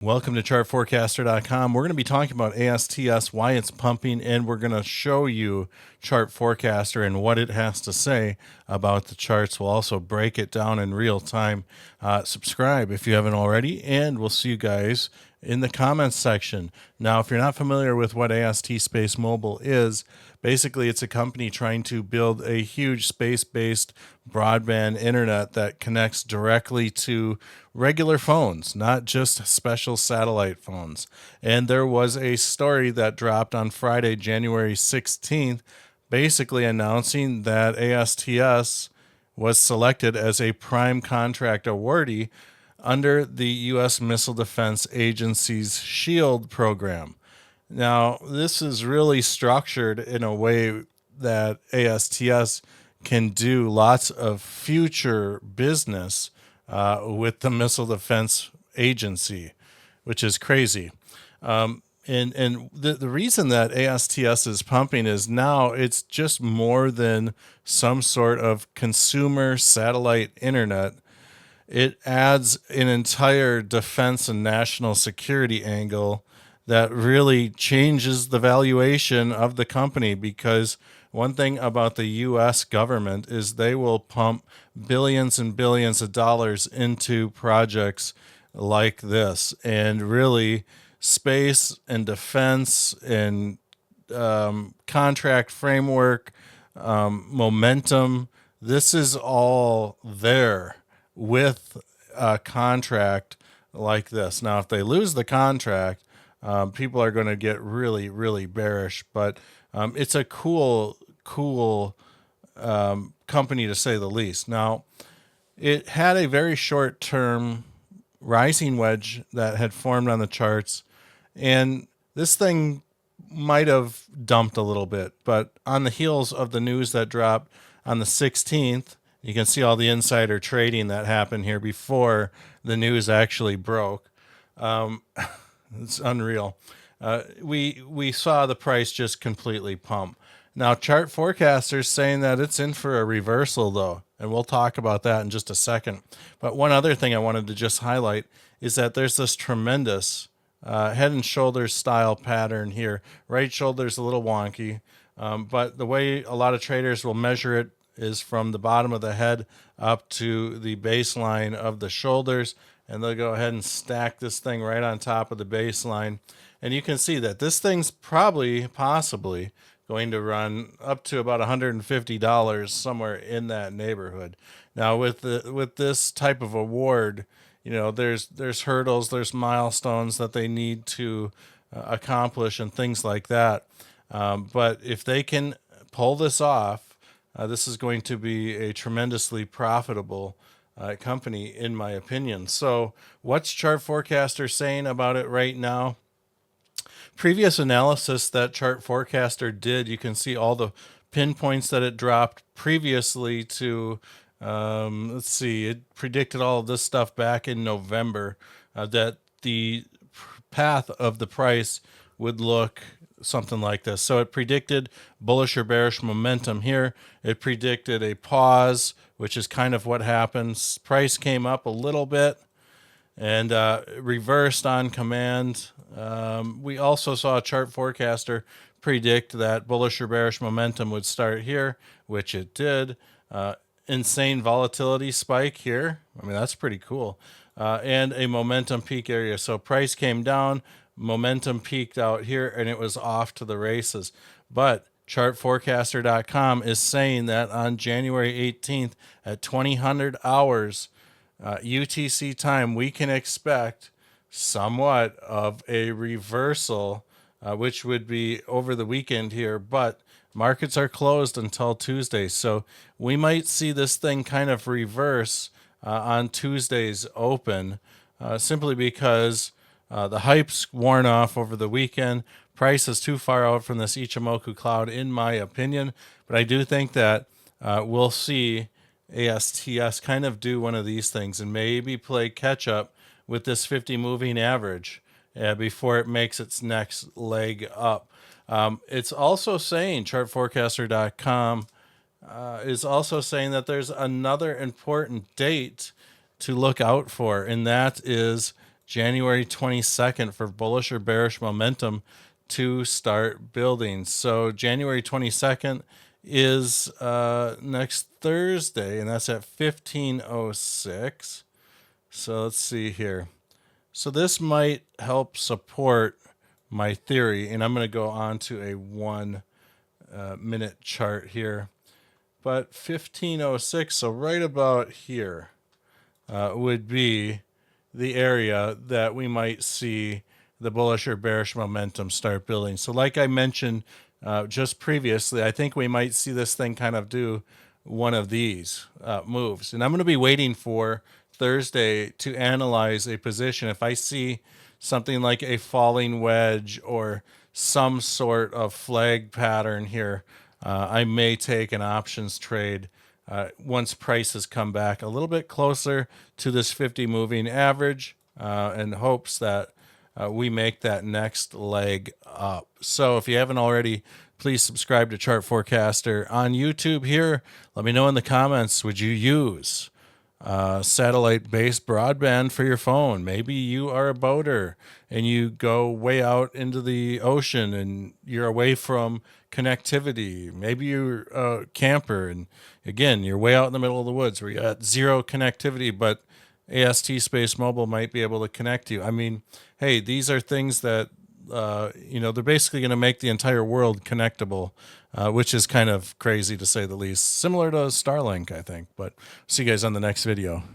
Welcome to chartforecaster.com. We're going to be talking about ASTS, why it's pumping, and we're going to show you Chart Forecaster and what it has to say about the charts. We'll also break it down in real time. Subscribe if you haven't already, and we'll see you guys in the comments section. Now, if you're not familiar with what AST Space Mobile is, basically it's a company trying to build a huge space-based broadband internet that connects directly to regular phones, not just special satellite phones. And there was a story that dropped on Friday, January 16th, basically announcing that ASTS was selected as a prime contract awardee under the U.S. Missile Defense Agency's SHIELD program. Now, this is really structured in a way that ASTS can do lots of future business with the Missile Defense Agency, which is crazy. And the reason that ASTS is pumping is now it's just more than some sort of consumer satellite internet. It adds an entire defense and national security angle that really changes the valuation of the company, because one thing about the US government is they will pump billions and billions of dollars into projects like this. And really, space and defense and contract framework, momentum, this is all there with a contract like this. Now, if they lose the contract, people are going to get really, really bearish. But it's a cool company to say the least. Now, it had a very short-term rising wedge that had formed on the charts, and this thing might have dumped a little bit. But on the heels of the news that dropped on the 16th, you can see all the insider trading that happened here before the news actually broke. It's unreal. We saw the price just completely pump. Now, chart forecasters saying that it's in for a reversal, though, and we'll talk about that in just a second. But one other thing I wanted to just highlight is that there's this tremendous head and shoulders style pattern here. Right shoulder's a little wonky, but the way a lot of traders will measure it is from the bottom of the head up to the baseline of the shoulders, and they'll go ahead and stack this thing right on top of the baseline. And you can see that this thing's possibly going to run up to about $150, somewhere in that neighborhood. Now, with this type of award, there's hurdles, there's milestones that they need to accomplish and things like that. But if they can pull this off, this is going to be a tremendously profitable company, in my opinion. So what's Chart Forecaster saying about it right now? Previous analysis that Chart Forecaster did, you can see all the pinpoints that it dropped previously to, it predicted all of this stuff back in November, that the path of the price would look something like this. So it predicted bullish or bearish momentum here. It predicted a pause, which is kind of what happens. Price came up a little bit and reversed on command. We also saw a chart forecaster predict that bullish or bearish momentum would start here, which it did. Insane volatility spike here. I mean, that's pretty cool. And a momentum peak area. So price came down, momentum peaked out here, and it was off to the races. But chartforecaster.com is saying that on January 18th at 2000 hours UTC time, we can expect somewhat of a reversal, which would be over the weekend here, but markets are closed until Tuesday. So we might see this thing kind of reverse on Tuesday's open, simply because the hype's worn off over the weekend. Price is too far out from this Ichimoku cloud, in my opinion. But I do think that we'll see ASTS kind of do one of these things and maybe play catch up with this 50 moving average before it makes its next leg up. It's also saying, chartforecaster.com is also saying that there's another important date to look out for, and that is January 22nd for bullish or bearish momentum to start building. So January 22nd is next Thursday, and that's at 15:06. So let's see here. So this might help support my theory, and I'm going to go on to a 1 minute chart here. But 15:06, so right about here, would be the area that we might see the bullish or bearish momentum start building. So like I mentioned just previously, I think we might see this thing kind of do one of these moves. And I'm going to be waiting for Thursday to analyze a position. If I see something like a falling wedge or some sort of flag pattern here, I may take an options trade once prices come back a little bit closer to this 50 moving average in hopes that we make that next leg up. So if you haven't already, please subscribe to Chart Forecaster on YouTube here. Let me know in the comments, would you use satellite-based broadband for your phone? Maybe you are a boater and you go way out into the ocean and you're away from connectivity. Maybe you're a camper and again, you're way out in the middle of the woods where you got zero connectivity, but AST Space Mobile might be able to connect you. I mean, hey, these are things that they're basically going to make the entire world connectable, which is kind of crazy to say the least. Similar to Starlink, I think. But see you guys on the next video.